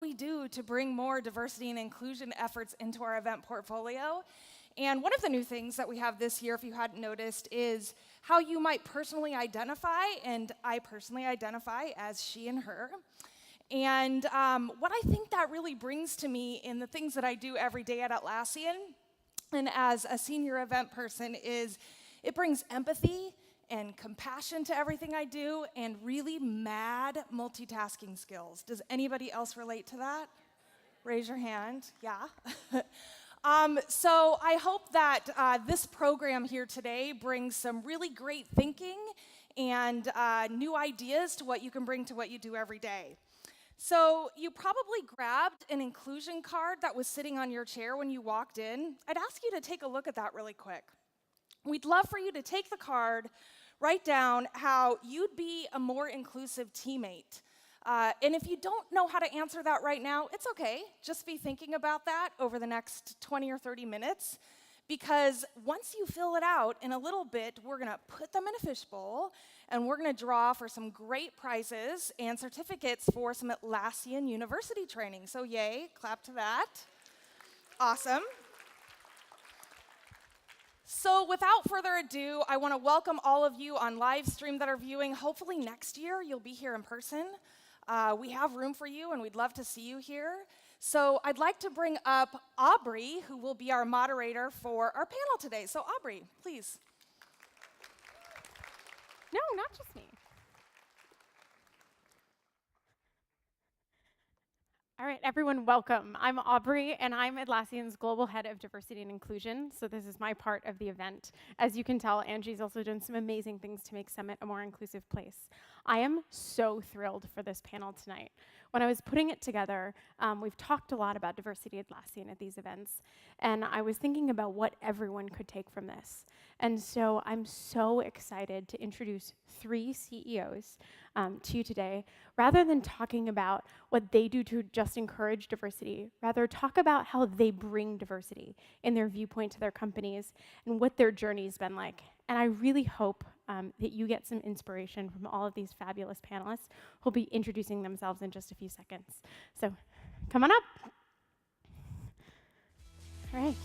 we do to bring more diversity and inclusion efforts into our event portfolio? And one of the new things that we have this year, if you hadn't noticed, is how you might personally identify, and I personally identify as she and her. And what I think that really brings to me in the things that I do every day at Atlassian, and as a senior event person, is it brings empathy and compassion to everything I do, and really mad multitasking skills. Does anybody else relate to that? Raise your hand, yeah. So I hope that this program here today brings some really great thinking and new ideas to what you can bring to what you do every day. So you probably grabbed an inclusion card that was sitting on your chair when you walked in. I'd ask you to take a look at that really quick. We'd love for you to take the card, write down how you'd be a more inclusive teammate. And if you don't know how to answer that right now, it's okay. Just be thinking about that over the next 20 or 30 minutes. Because once you fill it out, in a little bit, we're going to put them in a fishbowl, and we're going to draw for some great prizes and certificates for some Atlassian University training. So yay, clap to that. Awesome. So without further ado, I want to welcome all of you on live stream that are viewing. Hopefully next year you'll be here in person. We have room for you, and we'd love to see you here. So I'd like to bring up Aubrey, who will be our moderator for our panel today. So Aubrey, please. No, not just me. All right, everyone, welcome. I'm Aubrey, and I'm Atlassian's Global Head of Diversity and Inclusion, so this is my part of the event. As you can tell, Angie's also done some amazing things to make Summit a more inclusive place. I am so thrilled for this panel tonight. When I was putting it together, we've talked a lot about diversity at Atlassian at these events, and I was thinking about what everyone could take from this. And so I'm so excited to introduce 3 CEOs to you today. Rather than talking about what they do to just encourage diversity, rather talk about how they bring diversity in their viewpoint to their companies and what their journey's been like. And I really hope that you get some inspiration from all of these fabulous panelists who'll be introducing themselves in just a few seconds. So come on up. All right.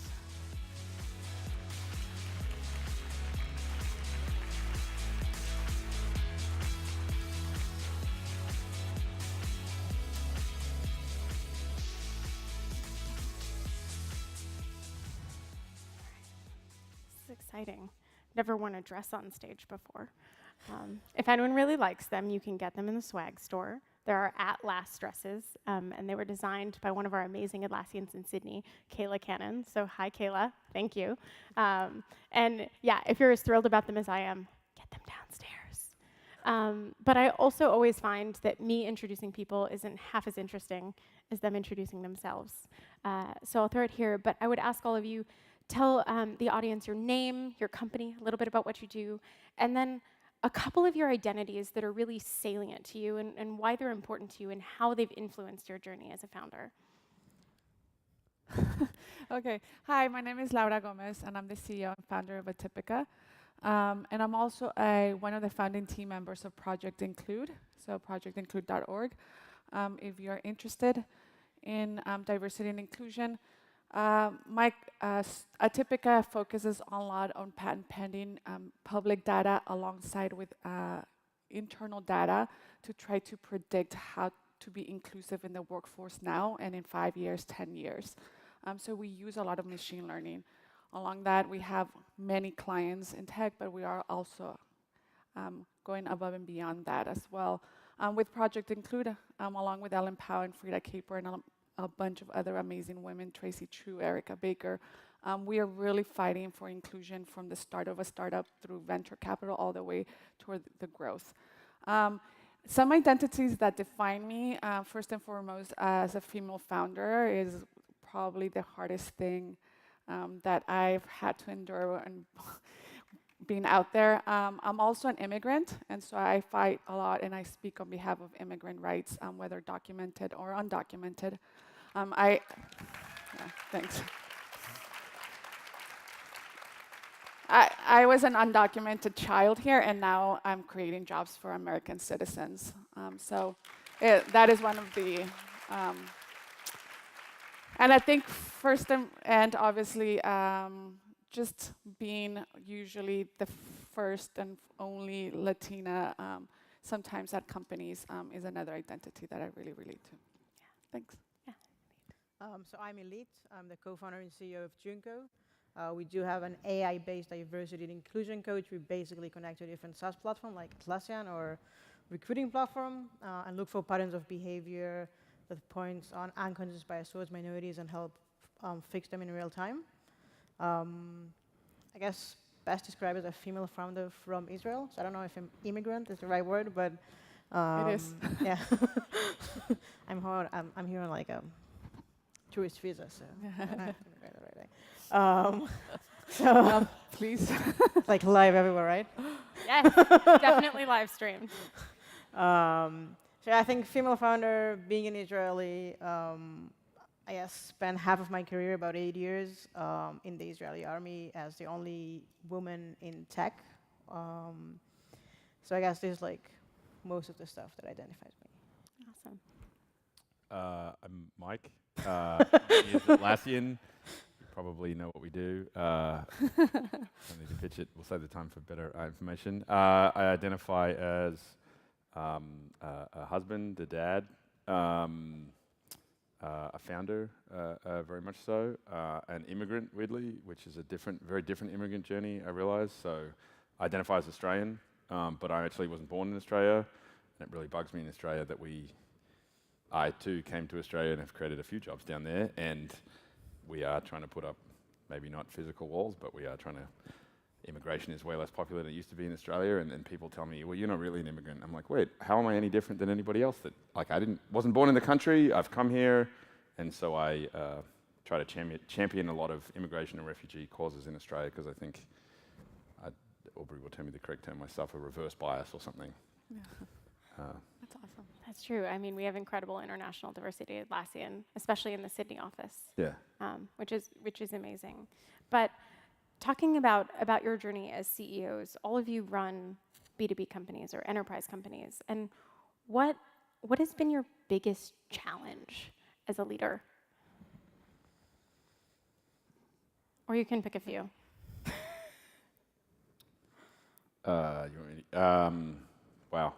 This is exciting. Never worn a dress on stage before. If anyone really likes them, you can get them in the swag store. There are Atlas dresses, and they were designed by one of our amazing Atlassians in Sydney, Kayla Cannon. So hi, Kayla. Thank you. And yeah, if you're as thrilled about them as I am, get them downstairs. But I also always find that me introducing people isn't half as interesting as them introducing themselves. So I'll throw it here, but I would ask all of you, tell the audience your name, your company, a little bit about what you do, and then a couple of your identities that are really salient to you and why they're important to you and how they've influenced your journey as a founder. Okay. Hi, my name is Laura Gomez, and I'm the CEO and founder of Atypica. And I'm also one of the founding team members of Project Include, so projectinclude.org. If you're interested in diversity and inclusion, Atypica focuses a lot on patent pending public data alongside with internal data to try to predict how to be inclusive in the workforce now and in 5 years, 10 years. So we use a lot of machine learning. Along that, we have many clients in tech, but we are also going above and beyond that as well. With Project Include, along with Ellen Powell and Frida Caper and a bunch of other amazing women, Tracy True, Erica Baker. We are really fighting for inclusion from the start of a startup through venture capital all the way toward the growth. Some identities that define me, first and foremost, as a female founder is probably the hardest thing that I've had to endure and being out there. I'm also an immigrant, and so I fight a lot and I speak on behalf of immigrant rights, whether documented or undocumented. Yeah, thanks. I was an undocumented child here, and now I'm creating jobs for American citizens. So that is one of the And I think first and obviously, just being usually the first and only Latina, sometimes at companies, is another identity that I really relate to. Thanks. So I'm Elite. I'm the co-founder and CEO of Junko. We do have an AI-based diversity and inclusion coach. We basically connect to different SaaS platforms like Atlassian or recruiting platform and look for patterns of behavior that points on unconscious bias towards minorities and help fix them in real time. I guess best described as a female founder from Israel. So I don't know if immigrant is the right word, but It is. yeah. I'm here on like a tourist visa, so so Please. it's like live everywhere, right? Yes, definitely live streamed. So I think female founder, being an Israeli, I guess spent half of my career, about 8 years, in the Israeli army as the only woman in tech. So I guess this is like most of the stuff that identifies me. Awesome. I'm Mike. He's Atlassian. You probably know what we do. Don't need to pitch it. We'll save the time for better information. I identify as a husband, a dad, a founder, very much so, an immigrant, weirdly, which is a very different immigrant journey, I realise. So I identify as Australian, but I actually wasn't born in Australia. And it really bugs me in Australia that I too came to Australia and have created a few jobs down there, and we are trying to put up, maybe not physical walls, but we are trying to. Immigration is way less popular than it used to be in Australia, and then people tell me, well, you're not really an immigrant. I'm like, wait, how am I any different than anybody else? That like wasn't born in the country, I've come here, and so I try to champion a lot of immigration and refugee causes in Australia, because I think, Aubrey will tell me the correct term, I suffer reverse bias or something. Yeah. That's awesome. That's true. I mean, we have incredible international diversity at Atlassian, especially in the Sydney office. Yeah. Which is amazing. But talking about your journey as CEOs, all of you run B2B companies or enterprise companies, and what has been your biggest challenge as a leader? Or you can pick a few. Wow.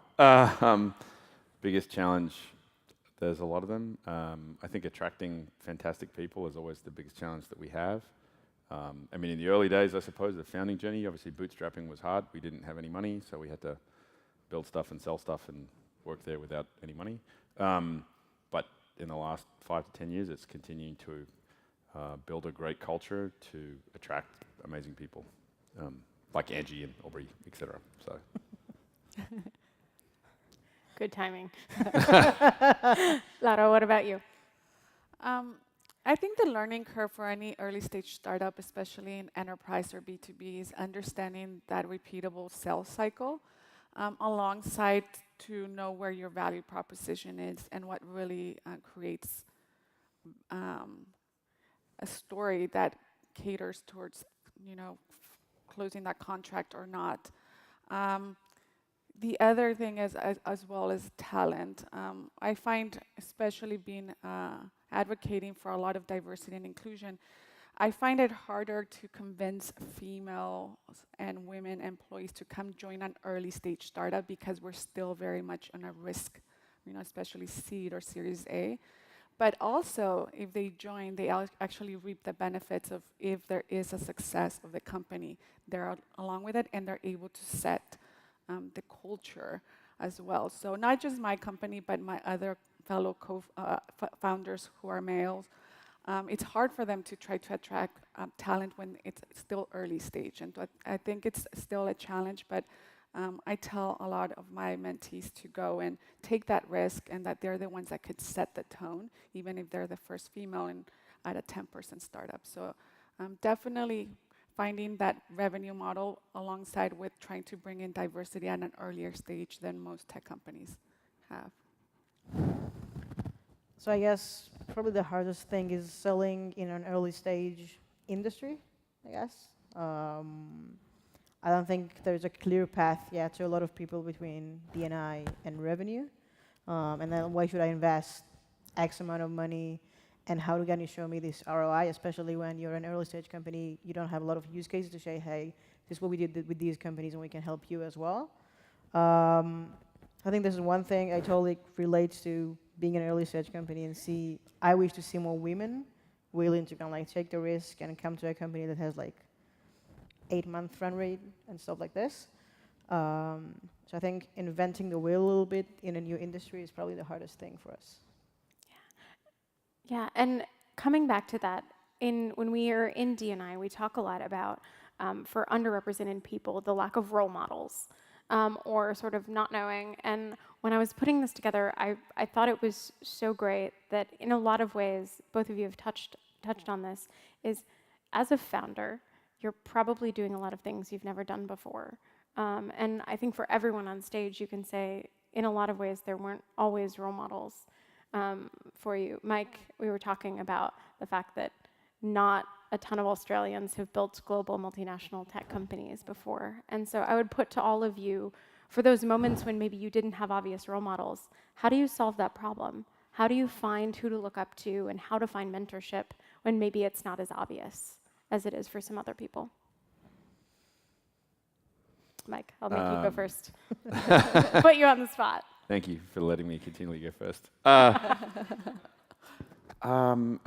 Biggest challenge, there's a lot of them. I think attracting fantastic people is always the biggest challenge that we have. I mean, in the early days, I suppose, the founding journey, obviously bootstrapping was hard. We didn't have any money, so we had to build stuff and sell stuff and work there without any money. But in the last 5 to 10 years, it's continuing to build a great culture to attract amazing people, like Angie and Aubrey, etc. So. Good timing. Lara, what about you? I think the learning curve for any early stage startup, especially in enterprise or B2B, is understanding that repeatable sales cycle alongside to know where your value proposition is and what really creates a story that caters towards, closing that contract or not. The other thing is, as well as talent. I find, especially being advocating for a lot of diversity and inclusion, I find it harder to convince females and women employees to come join an early stage startup because we're still very much on a risk, especially seed or Series A. But also, if they join, they actually reap the benefits of if there is a success of the company. They're along with it, and they're able to set the culture as well. So not just my company, but my other fellow founders who are males. It's hard for them to try to attract talent when it's still early stage. And I think it's still a challenge, but I tell a lot of my mentees to go and take that risk, and that they're the ones that could set the tone, even if they're the first female at a 10% startup. So definitely finding that revenue model alongside with trying to bring in diversity at an earlier stage than most tech companies have. So I guess probably the hardest thing is selling in an early stage industry, I guess. I don't think there's a clear path yet to a lot of people between D&I and revenue. And then why should I invest X amount of money and how can you show me this ROI, especially when you're an early stage company, you don't have a lot of use cases to say, hey, this is what we did with these companies and we can help you as well. I think this is one thing I totally relates to being an early stage company and I wish to see more women willing to kind of like take the risk and come to a company that has like 8-month run rate and stuff like this. So I think inventing the wheel a little bit in a new industry is probably the hardest thing for us. Yeah, and coming back to that, when we are in D&I, we talk a lot about, for underrepresented people, the lack of role models, or sort of not knowing. And when I was putting this together, I thought it was so great that in a lot of ways, both of you have touched on this, is as a founder, you're probably doing a lot of things you've never done before. And I think for everyone on stage, you can say, in a lot of ways, there weren't always role models for you. Mike, we were talking about the fact that not a ton of Australians have built global multinational tech companies before. And so I would put to all of you, for those moments when maybe you didn't have obvious role models, how do you solve that problem? How do you find who to look up to and how to find mentorship when maybe it's not as obvious as it is for some other people? Mike, I'll make you go first. Put you on the spot. Thank you for letting me continually go first. I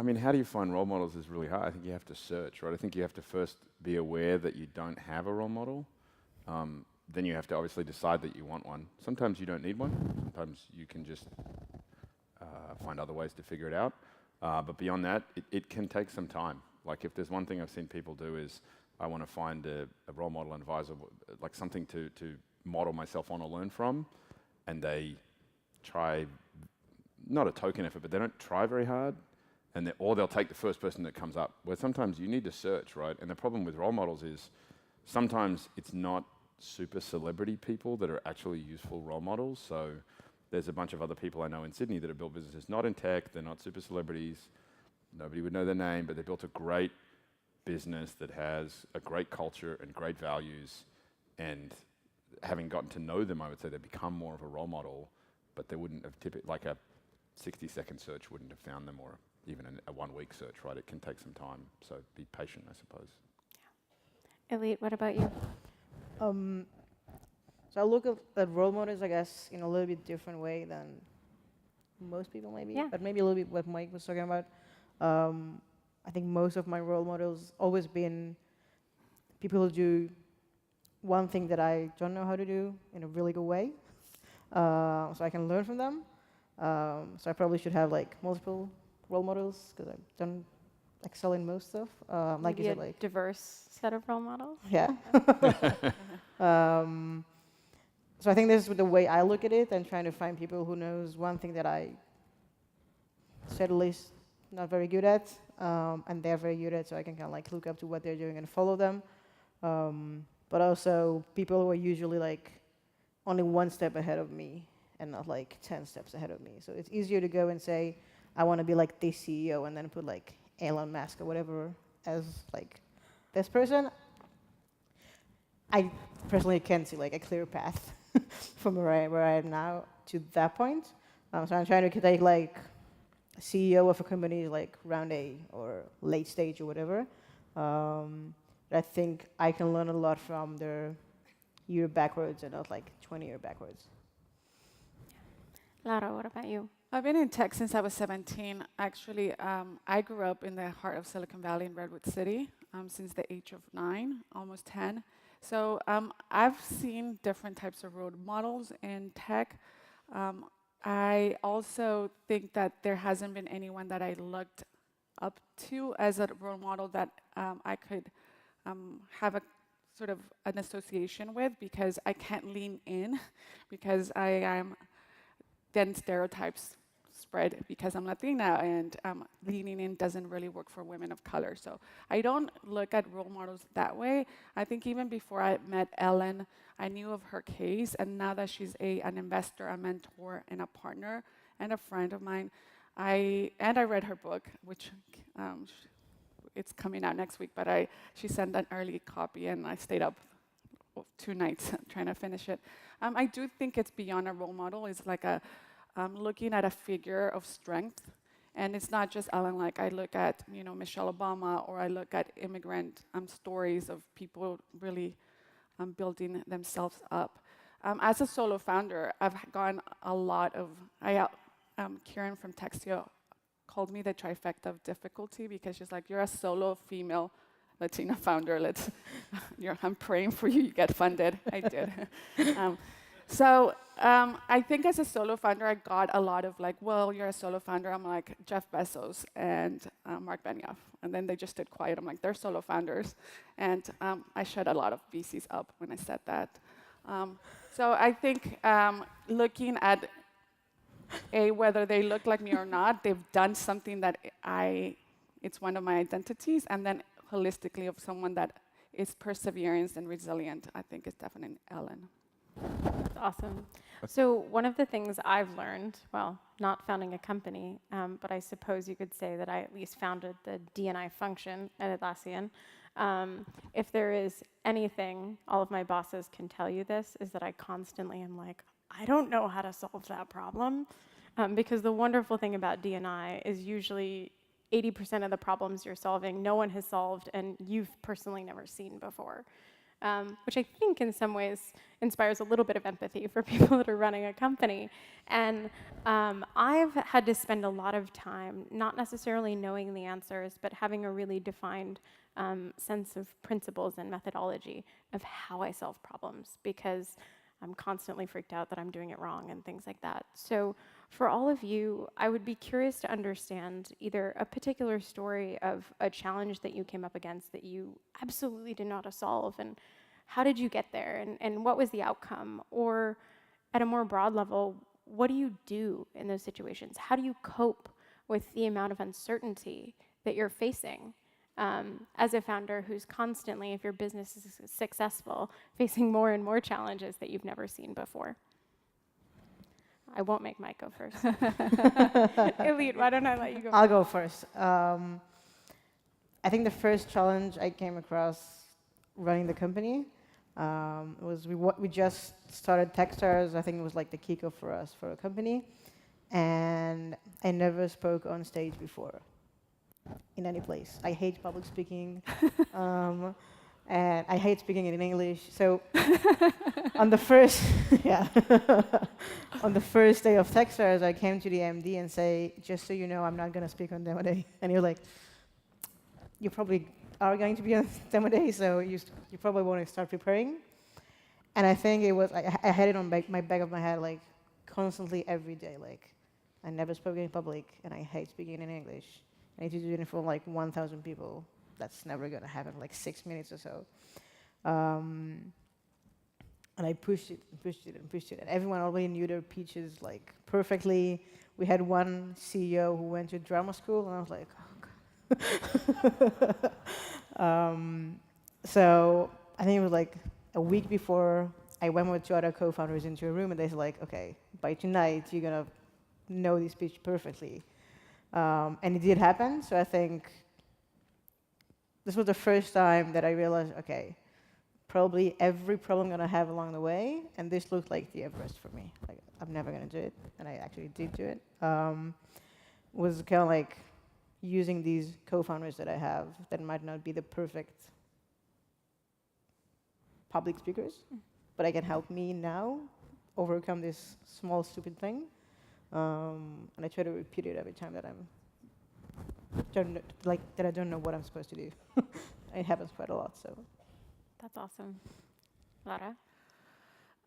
mean, how do you find role models is really hard. I think you have to search, right? I think you have to first be aware that you don't have a role model. Then you have to obviously decide that you want one. Sometimes you don't need one. Sometimes you can just find other ways to figure it out. But beyond that, it can take some time. Like if there's one thing I've seen people do is I want to find a role model advisor, like something to model myself on or learn from, and they try, not a token effort, but they don't try very hard, or they'll take the first person that comes up, where sometimes you need to search, right? And the problem with role models is sometimes it's not super celebrity people that are actually useful role models. So there's a bunch of other people I know in Sydney that have built businesses, not in tech, they're not super celebrities, nobody would know their name, but they built a great business that has a great culture and great values, and having gotten to know them, I would say they become more of a role model, but they wouldn't have like a 60-second search wouldn't have found them, or even a 1-week search, right? It can take some time, so be patient, I suppose. Yeah. Elite, what about you? So I look at role models, I guess, in a little bit different way than most people maybe, but maybe a little bit what Mike was talking about. I think most of my role models always been people who do one thing that I don't know how to do in a really good way, so I can learn from them. So I probably should have like multiple role models because I don't excel in most stuff. Like you said, like diverse set of role models. Yeah. So I think this is the way I look at it, and trying to find people who knows one thing that I said at least not very good at, and they're very good at, so I can kind of like look up to what they're doing and follow them. But also people who are usually like only one step ahead of me and not like 10 steps ahead of me. So it's easier to go and say, I want to be like this CEO, and then put like Elon Musk or whatever as like this person. I personally can't see like a clear path from where I am now to that point. So I'm trying to take like a CEO of a company like round A or late stage or whatever. I think I can learn a lot from their year backwards and not like 20-year backwards. Lara, what about you? I've been in tech since I was 17. Actually, I grew up in the heart of Silicon Valley in Redwood City since the age of 9, almost 10. So I've seen different types of role models in tech. I also think that there hasn't been anyone that I looked up to as a role model that I could have a sort of an association with, because I can't lean in because I am then stereotypes spread because I'm Latina, and leaning in doesn't really work for women of color. So I don't look at role models that way. I think even before I met Ellen, I knew of her case, and now that she's an investor, a mentor, and a partner, and a friend of mine, I read her book, which it's coming out next week, but she sent an early copy, and I stayed up 2 nights trying to finish it. I do think it's beyond a role model. It's like looking at a figure of strength And it's not just Ellen, like I look at, Michelle Obama, or I look at immigrant stories of people really building themselves up. As a solo founder, I've gotten a lot of, Kieran from Textio called me the trifecta of difficulty, because she's like, you're a solo female Latina founder. I'm praying for you, you get funded. I did. I think as a solo founder, I got a lot of like, well, you're a solo founder. I'm like Jeff Bezos and Mark Benioff. And then they just stayed quiet. I'm like, they're solo founders. And I shut a lot of VCs up when I said that. So I think looking at whether they look like me or not, they've done something that it's one of my identities, and then holistically of someone that is perseverance and resilient, I think is definitely Ellen. That's awesome. So one of the things I've learned, well, not founding a company, but I suppose you could say that I at least founded the D&I function at Atlassian. If there is anything, all of my bosses can tell you this, is that I constantly am like, I don't know how to solve that problem. Because the wonderful thing about D&I is usually 80% of the problems you're solving, no one has solved, and you've personally never seen before. Which I think in some ways inspires a little bit of empathy for people that are running a company. And I've had to spend a lot of time not necessarily knowing the answers, but having a really defined sense of principles and methodology of how I solve problems, because I'm constantly freaked out that I'm doing it wrong and things like that. So for all of you, I would be curious to understand either a particular story of a challenge that you came up against that you absolutely did not solve, and how did you get there, and what was the outcome? Or at a more broad level, what do you do in those situations? How do you cope with the amount of uncertainty that you're facing? As a founder who's constantly, if your business is successful, facing more and more challenges that you've never seen before. I won't make Mike go first. Elite, why don't I let you go? I'll go first. I think the first challenge I came across running the company was we just started Techstars. I think it was like the kickoff for us for a company. And I never spoke on stage before. In any place. I hate public speaking, and I hate speaking in English. So on the first, on the first day of Techstars, I came to the MD and say, just so you know, I'm not going to speak on demo day. And you're like, you probably are going to be on demo day, so you probably want to start preparing. And I think it was, I had it on my back of my head, like constantly every day. Like, I never spoke in public, and I hate speaking in English. I need to do it in front of like 1,000 people. That's never going to happen, like 6 minutes or so. And I pushed it, and pushed it, and pushed it. And everyone already knew their pitches like perfectly. We had one CEO who went to drama school, and I was like, oh, God. So I think it was like a week before I went with two other co-founders into a room, and they said like, okay, by tonight, you're going to know this pitch perfectly. And it did happen, so I think this was the first time that I realized, okay, probably every problem I'm going to have along the way, and this looked like the Everest for me. Like, I'm never going to do it, and I actually did do it. Was kind of like using these co-founders that I have that might not be the perfect public speakers, but I can help me now overcome this small, stupid thing. And I try to repeat it every time that I don't know what I'm supposed to do. It happens quite a lot, so. That's awesome. Lara?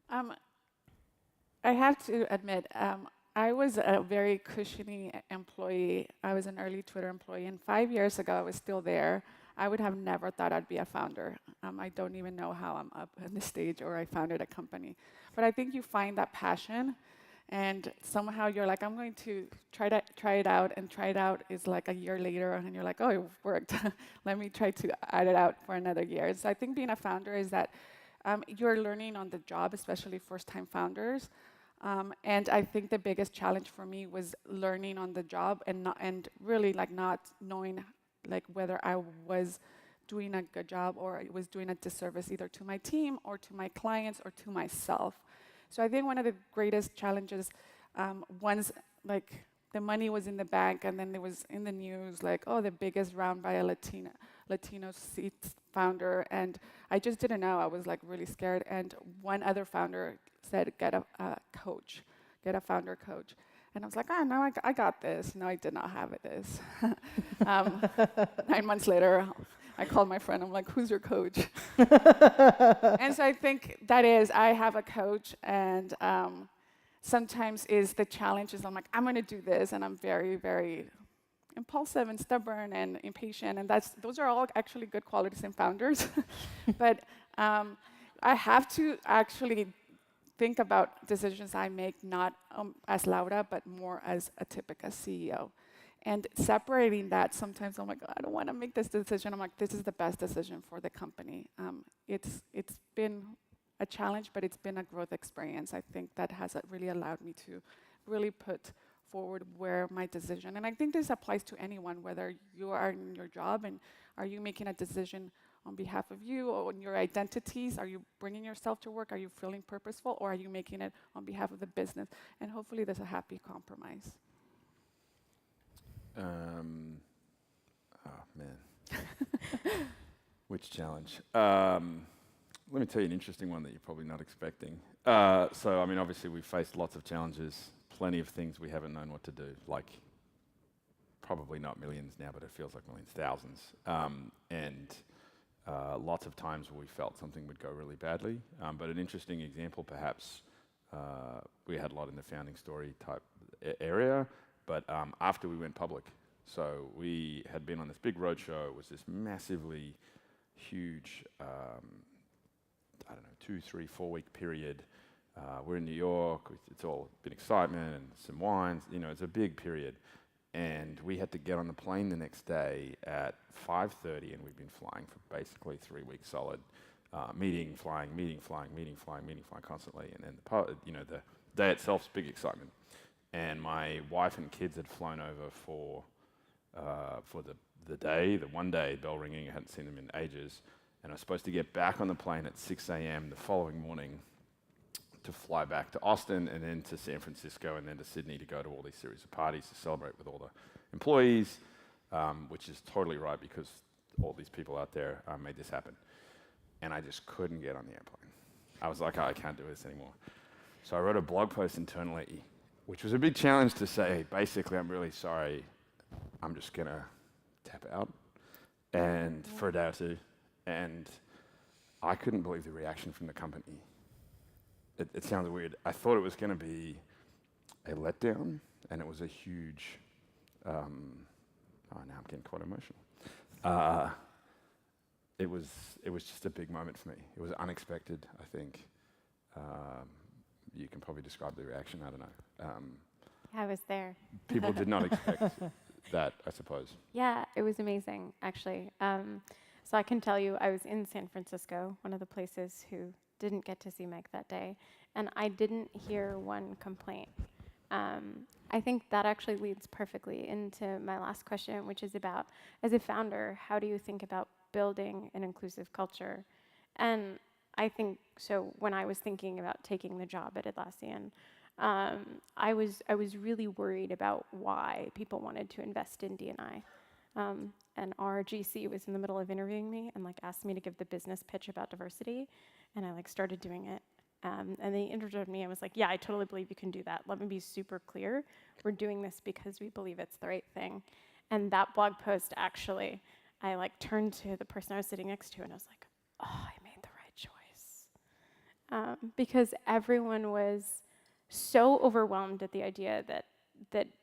I have to admit, I was a very cushiony employee. I was an early Twitter employee, and 5 years ago, I was still there. I would have never thought I'd be a founder. I don't even know how I'm up on the stage or I founded a company. But I think you find that passion, and somehow you're like, I'm going to try it out, and try it out is like a year later, and you're like, oh, it worked. Let me try to add it out for another year. So I think being a founder is that you're learning on the job, especially first-time founders. And I think the biggest challenge for me was learning on the job and really like not knowing like whether I was doing a good job or I was doing a disservice either to my team or to my clients or to myself. So I think one of the greatest challenges, once like the money was in the bank, and then it was in the news, like, oh, the biggest round by a Latino seed founder, and I just didn't know. I was like really scared, and one other founder said, get a coach, get a founder coach. And I was like, oh, no, I got this. No, I did not have this. 9 months later, I called my friend. I'm like, who's your coach? And so I think that is, I have a coach, and sometimes is the challenge is I'm like, I'm going to do this, and I'm very, very impulsive and stubborn and impatient, and those are all actually good qualities in founders. But I have to actually think about decisions I make not as Laura, but more as a typical CEO. And separating that, sometimes I'm like, I don't want to make this decision. I'm like, this is the best decision for the company. It's been a challenge, but it's been a growth experience. I think that has really allowed me to really put forward where my decision. And I think this applies to anyone, whether you are in your job and are you making a decision on behalf of you or on your identities? Are you bringing yourself to work? Are you feeling purposeful? Or are you making it on behalf of the business? And hopefully there's a happy compromise. Oh, man. Which challenge? Let me tell you an interesting one that you're probably not expecting. So, I mean, obviously we've faced lots of challenges, plenty of things we haven't known what to do, like probably not millions now, but it feels like millions, thousands. And lots of times where we felt something would go really badly. But an interesting example, perhaps, we had a lot in the founding story type area, but after we went public. So we had been on this big roadshow. It was this massively huge, I don't know, 2, 3, 4 week period. We're in New York. It's all been excitement and some wines. You know, it's a big period. And we had to get on the plane the next day at 5:30, and we've been flying for basically 3 weeks solid, meeting, flying constantly. And then the day itself's big excitement. And my wife and kids had flown over for the day, the one day, bell ringing. I hadn't seen them in ages, and I was supposed to get back on the plane at 6 a.m. the following morning to fly back to Austin and then to San Francisco and then to Sydney to go to all these series of parties to celebrate with all the employees, which is totally right because all these people out there made this happen. And I just couldn't get on the airplane. I was like, oh, I can't do this anymore. So I wrote a blog post internally, which was a big challenge to say, basically, I'm really sorry, I'm just going to tap out and for a day or two. And I couldn't believe the reaction from the company. It sounds weird. I thought it was going to be a letdown, and it was a huge, now I'm getting quite emotional. It was just a big moment for me. It was unexpected, I think. You can probably describe the reaction, I don't know. I was there. People did not expect that, I suppose. Yeah, it was amazing, actually. So I can tell you, I was in San Francisco, one of the places who didn't get to see Meg that day, and I didn't hear one complaint. I think that actually leads perfectly into my last question, which is about, as a founder, how do you think about building an inclusive culture? And I think, so when I was thinking about taking the job at Atlassian, I was really worried about why people wanted to invest in D&I. And our GC was in the middle of interviewing me and asked me to give the business pitch about diversity, and I started doing it. And they interviewed me and was like, yeah, I totally believe you can do that. Let me be super clear. We're doing this because we believe it's the right thing. And that blog post, actually, I turned to the person I was sitting next to and I was like, oh, I made the right choice. Because everyone was so overwhelmed at the idea that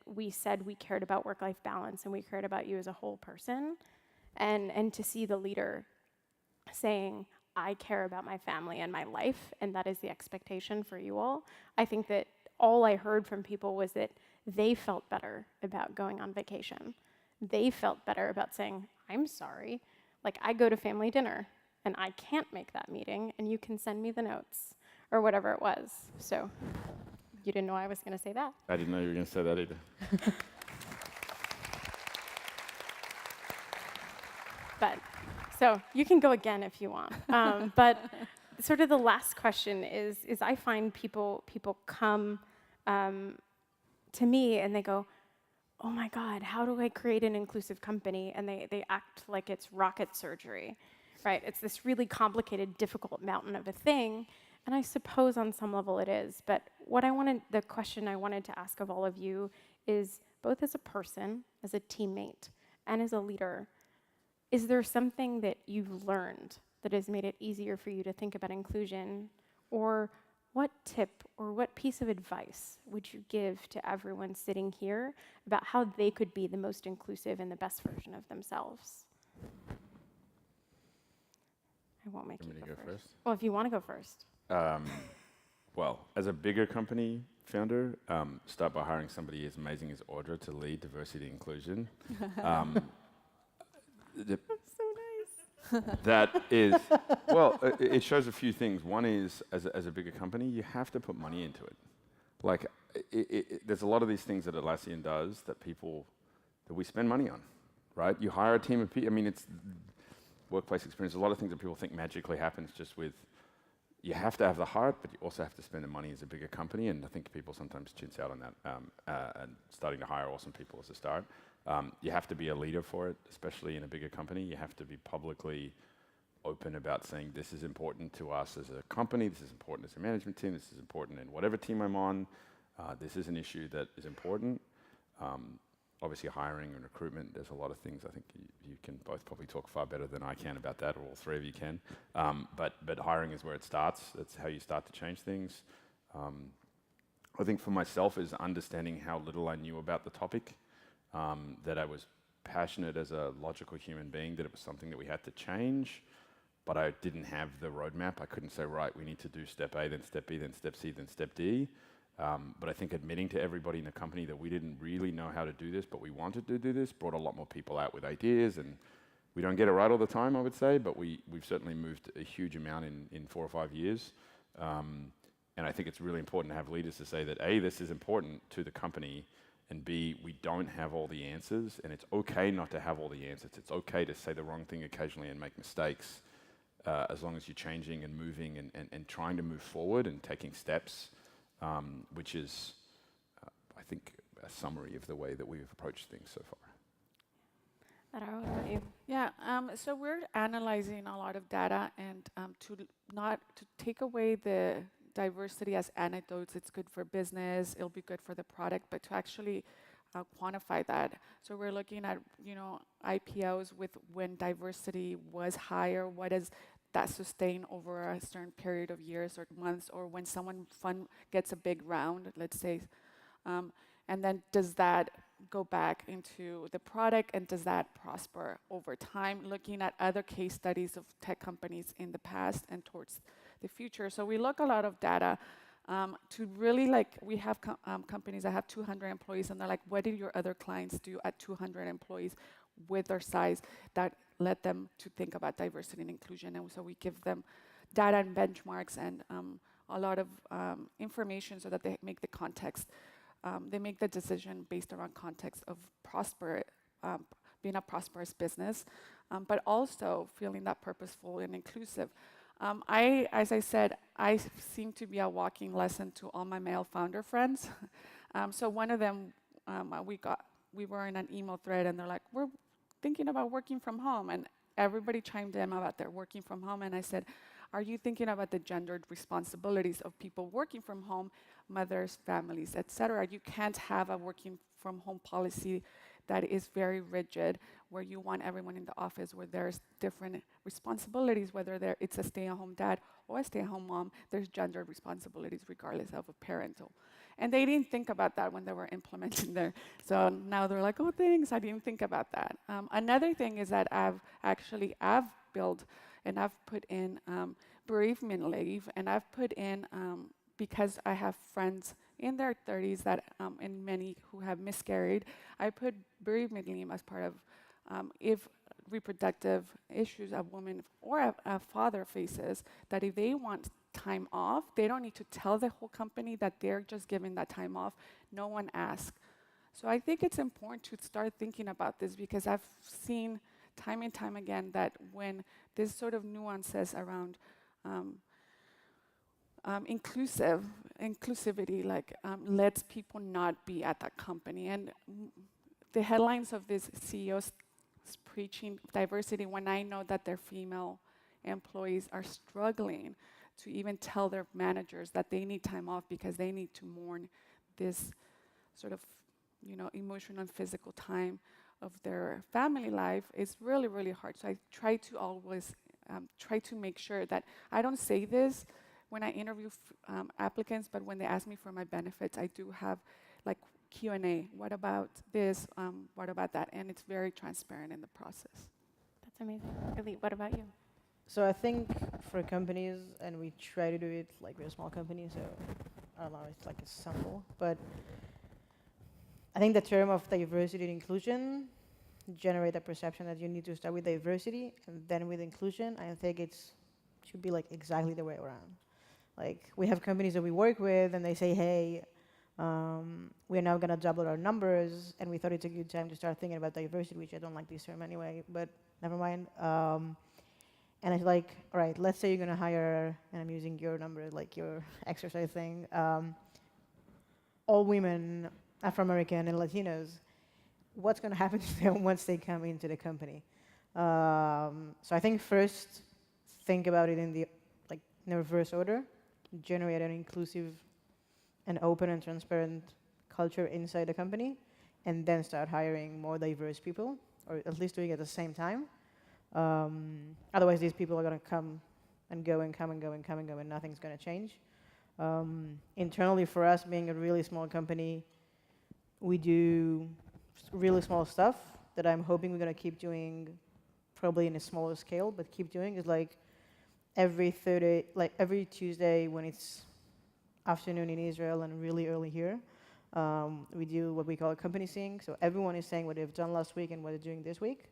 we said we cared about work-life balance and we cared about you as a whole person, and to see the leader saying, I care about my family and my life, and that is the expectation for you all. I think that all I heard from people was that they felt better about going on vacation. They felt better about saying, I'm sorry, I go to family dinner and I can't make that meeting and you can send me the notes or whatever it was. So you didn't know I was going to say that. I didn't know you were going to say that either. But so you can go again if you want. But sort of the last question is I find people come to me and they go, oh my God, how do I create an inclusive company? And they act like it's rocket surgery, right? It's this really complicated, difficult mountain of a thing. And I suppose on some level it is. But the question I wanted to ask of all of you is, both as a person, as a teammate, and as a leader, is there something that you've learned that has made it easier for you to think about inclusion? Or what tip or what piece of advice would you give to everyone sitting here about how they could be the most inclusive and the best version of themselves? I won't make you go first. Well, if you want to go first. Well, as a bigger company founder, start by hiring somebody as amazing as Audra to lead diversity and inclusion. That's so nice. That is, well, it shows a few things. One is, as a bigger company, you have to put money into it. Like, there's a lot of these things that Atlassian does that we spend money on, right? You hire a team of people. I mean, it's workplace experience. A lot of things that people think magically happens just with. You have to have the heart, but you also have to spend the money as a bigger company. And I think people sometimes chintz out on that and starting to hire awesome people as a start. You have to be a leader for it, especially in a bigger company. You have to be publicly open about saying this is important to us as a company, this is important as a management team, this is important in whatever team I'm on. This is an issue that is important. Obviously hiring and recruitment, there's a lot of things. I think you can both probably talk far better than I can about that, or all three of you can. But hiring is where it starts. That's how you start to change things. I think for myself is understanding how little I knew about the topic, that I was passionate as a logical human being, that it was something that we had to change, but I didn't have the roadmap. I couldn't say, right, we need to do step A, then step B, then step C, then step D. But I think admitting to everybody in the company that we didn't really know how to do this, but we wanted to do this, brought a lot more people out with ideas. And we don't get it right all the time, I would say, but we've certainly moved a huge amount in 4 or 5 years. And I think it's really important to have leaders to say that A, this is important to the company, and B, we don't have all the answers, and it's okay not to have all the answers. It's okay to say the wrong thing occasionally and make mistakes, as long as you're changing and moving and trying to move forward and taking steps. Which is, I think, a summary of the way that we've approached things so far. Lara, what about you? Yeah, so we're analyzing a lot of data, and to take away the diversity as anecdotes. It's good for business, it'll be good for the product, but to actually quantify that. So we're looking at, IPOs with when diversity was higher, what is that sustain over a certain period of years or months, or when someone gets a big round, let's say, and then does that go back into the product, and does that prosper over time? Looking at other case studies of tech companies in the past and towards the future. So we look a lot of data to really, we have companies that have 200 employees, and they're like, what do your other clients do at 200 employees with their size that led them to think about diversity and inclusion? And so we give them data and benchmarks and a lot of information so that they make the context. They make the decision based around context of being a prosperous business, but also feeling that purposeful and inclusive. As I said, I seem to be a walking lesson to all my male founder friends. So one of them, we were in an email thread, and they're like, we're thinking about working from home, and everybody chimed in about their working from home. And I said, are you thinking about the gendered responsibilities of people working from home, mothers, families, etc.? You can't have a working from home policy that is very rigid, where you want everyone in the office, where there's different responsibilities, whether it's a stay-at-home dad or a stay-at-home mom. There's gendered responsibilities regardless of a parental. And they didn't think about that when they were implementing there. So now they're like, oh, thanks, I didn't think about that. Another thing is that I've built and I've put in bereavement leave, and I've put in, because I have friends in their 30s and many who have miscarried, I put bereavement leave as part of if reproductive issues a woman or a father faces, that if they want time off, they don't need to tell the whole company that they're just giving that time off. No one asks. So I think it's important to start thinking about this, because I've seen time and time again that when this sort of nuances around inclusivity lets people not be at that company. And the headlines of these CEOs preaching diversity when I know that their female employees are struggling to even tell their managers that they need time off because they need to mourn this sort of, emotional and physical time of their family life is really, really hard. So I try to always try to make sure that I don't say this when I interview applicants, but when they ask me for my benefits, I do have like Q&A. What about this? What about that? And it's very transparent in the process. That's amazing. Elite, what about you? So I think for companies, and we try to do it like we're a small company, so I don't know, it's like a sample, but I think the term of diversity and inclusion generate a perception that you need to start with diversity and then with inclusion. I think should be like exactly the way around. Like we have companies that we work with and they say, hey, we're now gonna double our numbers, and we thought it's a good time to start thinking about diversity, which I don't like this term anyway, but never mind. And it's like, all right, let's say you're gonna hire, and I'm using your number, like your exercise thing, all women, Afro-American and Latinos, what's gonna happen to them once they come into the company? So I think first, think about it in the reverse order, generate an inclusive and open and transparent culture inside the company, and then start hiring more diverse people, or at least doing it at the same time. Otherwise, these people are going to come and go and come and go and come and go, and nothing's going to change. Internally, for us, being a really small company, we do really small stuff that I'm hoping we're going to keep doing, probably in a smaller scale, but keep doing is like every Tuesday when it's afternoon in Israel and really early here, we do what we call a company sync. So everyone is saying what they've done last week and what they're doing this week,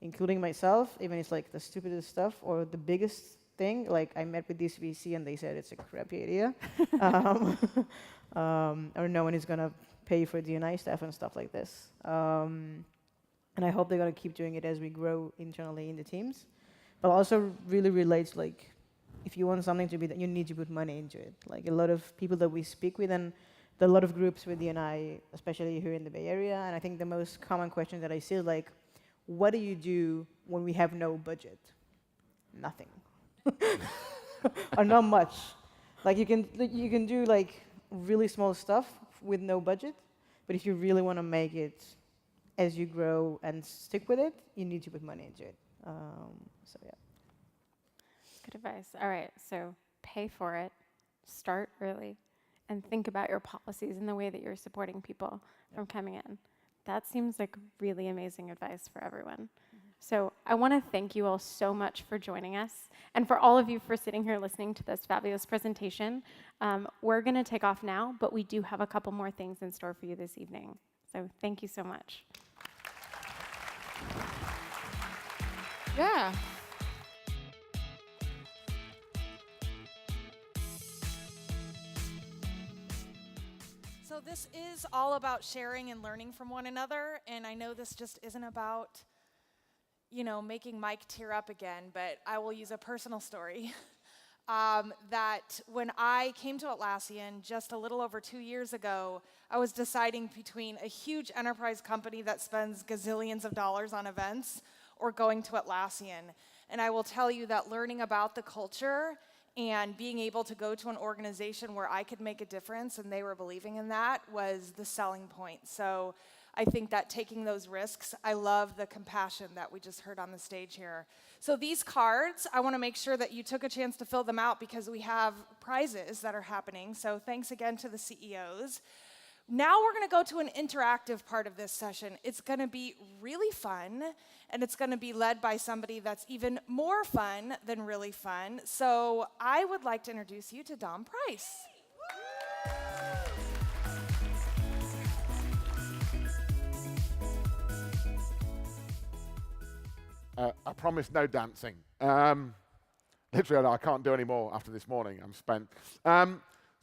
including myself, even if it's like the stupidest stuff or the biggest thing. Like I met with this VC and they said it's a crappy idea, or no one is gonna pay for D&I staff and stuff like this. And I hope they're gonna keep doing it as we grow internally in the teams. But also really relates, like, if you want something to be done, you need to put money into it. Like a lot of people that we speak with, and there are a lot of groups with D&I, especially here in the Bay Area, and I think the most common question that I see is like, what do you do when we have no budget? Nothing. Or not much. Like you can do like really small stuff with no budget, but if you really want to make it as you grow and stick with it, you need to put money into it. So yeah. Good advice. All right, so pay for it, start early, and think about your policies and the way that you're supporting people from coming in. That seems like really amazing advice for everyone. So I want to thank you all so much for joining us, and for all of you for sitting here listening to this fabulous presentation. We're going to take off now, but we do have a couple more things in store for you this evening. So thank you so much. Yeah. So this is all about sharing and learning from one another, and I know this just isn't about, making Mike tear up again, but I will use a personal story. That when I came to Atlassian just a little over 2 years ago, I was deciding between a huge enterprise company that spends gazillions of dollars on events or going to Atlassian. And I will tell you that learning about the culture and being able to go to an organization where I could make a difference and they were believing in that was the selling point. So I think that taking those risks, I love the compassion that we just heard on the stage here. So these cards, I want to make sure that you took a chance to fill them out because we have prizes that are happening. So thanks again to the CEOs. Now we're going to go to an interactive part of this session. It's going to be really fun, and it's going to be led by somebody that's even more fun than really fun. So I would like to introduce you to Dom Price. I promise no dancing. Literally, I can't do any more after this morning. I'm spent.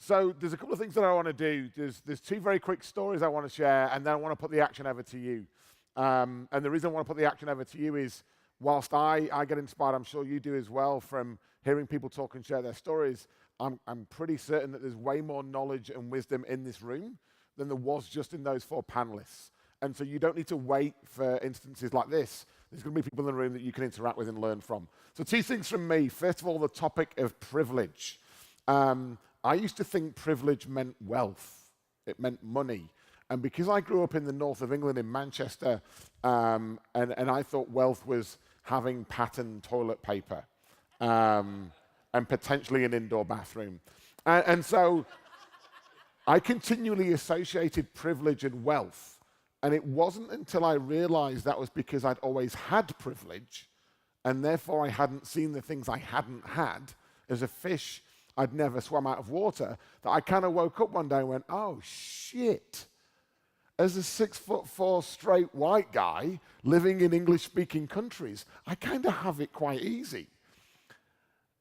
So there's a couple of things that I want to do. There's two very quick stories I want to share, and then I want to put the action over to you. And the reason I want to put the action over to you is, whilst I get inspired, I'm sure you do as well, from hearing people talk and share their stories, I'm pretty certain that there's way more knowledge and wisdom in this room than there was just in those four panelists. And so you don't need to wait for instances like this. There's going to be people in the room that you can interact with and learn from. So 2 things from me. First of all, the topic of privilege. I used to think privilege meant wealth. It meant money. And because I grew up in the north of England, in Manchester, and I thought wealth was having patterned toilet paper and potentially an indoor bathroom. And so I continually associated privilege and wealth. And it wasn't until I realized that was because I'd always had privilege, and therefore I hadn't seen the things I hadn't had. As a fish, I'd never swum out of water, that I kind of woke up one day and went, oh, shit. As a 6'4" straight white guy living in English-speaking countries, I kind of have it quite easy.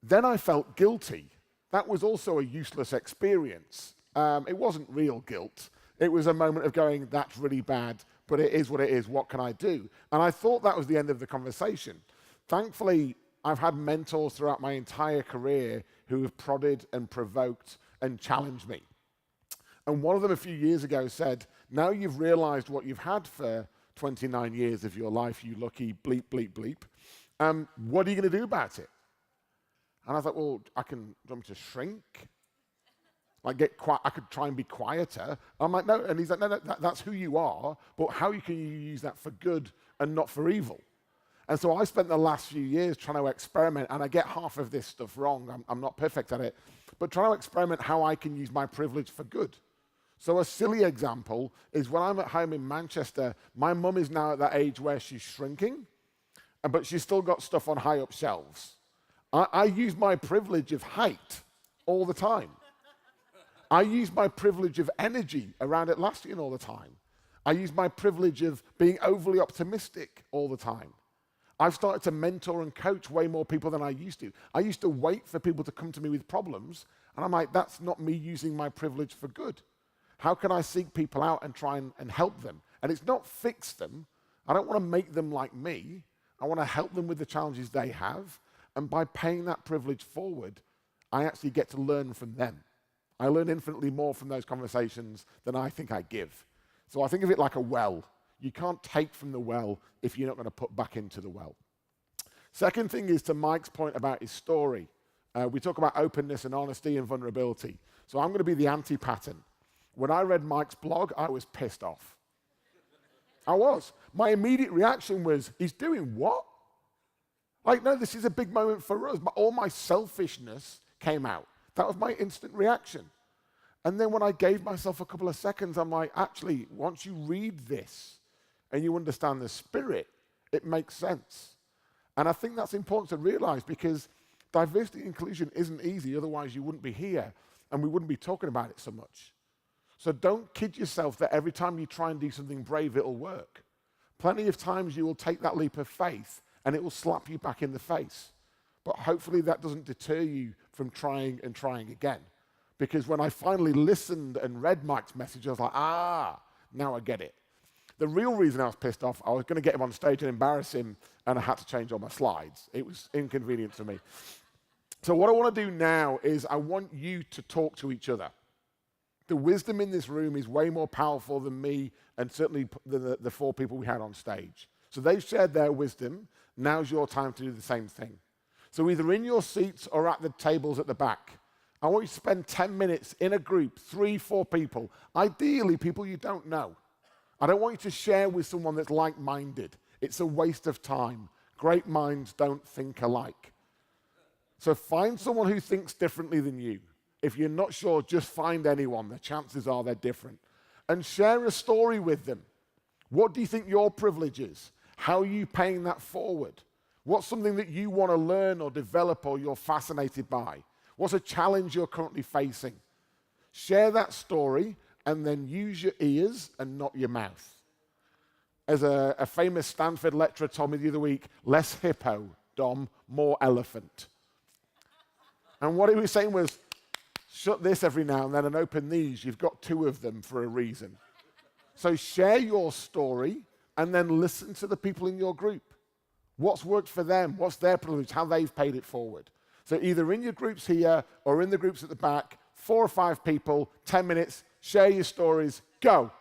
Then I felt guilty. That was also a useless experience. It wasn't real guilt. It was a moment of going, that's really bad, but it is what it is. What can I do? And I thought that was the end of the conversation. Thankfully, I've had mentors throughout my entire career who have prodded and provoked and challenged me. And one of them a few years ago said, now you've realized what you've had for 29 years of your life, you lucky bleep, bleep, bleep. What are you going to do about it? And I thought, well, do you want me to shrink? Like I could try and be quieter. I'm like, no. And he's like, no, that's who you are, but how can you use that for good and not for evil? And so I spent the last few years trying to experiment, and I get half of this stuff wrong. I'm not perfect at it, but trying to experiment how I can use my privilege for good. So a silly example is when I'm at home in Manchester, my mum is now at that age where she's shrinking, but she's still got stuff on high up shelves. I use my privilege of height all the time. I use my privilege of energy around Atlassian all the time. I use my privilege of being overly optimistic all the time. I've started to mentor and coach way more people than I used to. I used to wait for people to come to me with problems, and I'm like, that's not me using my privilege for good. How can I seek people out and try and help them? And it's not fix them. I don't want to make them like me. I want to help them with the challenges they have, and by paying that privilege forward, I actually get to learn from them. I learn infinitely more from those conversations than I think I give. So I think of it like a well. You can't take from the well if you're not going to put back into the well. Second thing is to Mike's point about his story. We talk about openness and honesty and vulnerability. So I'm going to be the anti-pattern. When I read Mike's blog, I was pissed off. I was. My immediate reaction was, he's doing what? Like, no, this is a big moment for us. All my selfishness came out. That was my instant reaction. And then when I gave myself a couple of seconds, I'm like, actually, once you read this and you understand the spirit, it makes sense. And I think that's important to realize because diversity and inclusion isn't easy, otherwise you wouldn't be here and we wouldn't be talking about it so much. So don't kid yourself that every time you try and do something brave, it'll work. Plenty of times you will take that leap of faith and it will slap you back in the face. But hopefully that doesn't deter you from trying and trying again. Because when I finally listened and read Mike's message, I was like, now I get it. The real reason I was pissed off, I was going to get him on stage and embarrass him, and I had to change all my slides. It was inconvenient for me. So what I want to do now is I want you to talk to each other. The wisdom in this room is way more powerful than me and certainly the 4 people we had on stage. So they've shared their wisdom. Now's your time to do the same thing. So either in your seats or at the tables at the back, I want you to spend 10 minutes in a group, 3, 4 people, ideally people you don't know. I don't want you to share with someone that's like-minded. It's a waste of time. Great minds don't think alike. So find someone who thinks differently than you. If you're not sure, just find anyone. The chances are they're different. And share a story with them. What do you think your privilege is? How are you paying that forward? What's something that you want to learn or develop or you're fascinated by? What's a challenge you're currently facing? Share that story and then use your ears and not your mouth. As a famous Stanford lecturer told me the other week, less hippo, Dom, more elephant. And what he was saying was, shut this every now and then and open these. You've got 2 of them for a reason. So share your story and then listen to the people in your group. What's worked for them? What's their privilege? How they've paid it forward. So either in your groups here or in the groups at the back, 4 or 5 people, 10 minutes, share your stories, go.